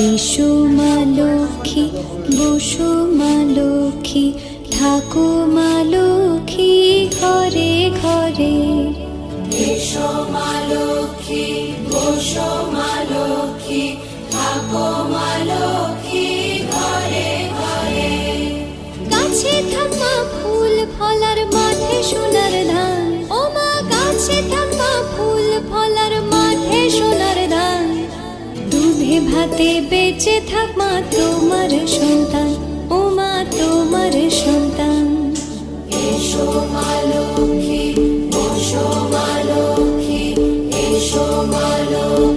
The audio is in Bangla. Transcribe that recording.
এসো মা লক্ষ্মী, বসো মা লক্ষ্মী, থাকো মা লক্ষ্মী ঘরে ঘরে। এসো মা লক্ষ্মী, বসো মা লক্ষ্মী, থাকো মা লক্ষ্মী ঘরে ঘরে। গাছে থাকা ফুল ফলার মাঠে সোনার ধান, ও মা গাছে থাকা ফুল ফলার মাঠে সোনার ধান। দুধে ভাতে বেঁচে থাক মা তোমার সন্তান, ও মা তোমার সন্তান। এসো মা লক্ষ্মী, বসো মা লক্ষ্মী, এসো মা লক্ষ্মী।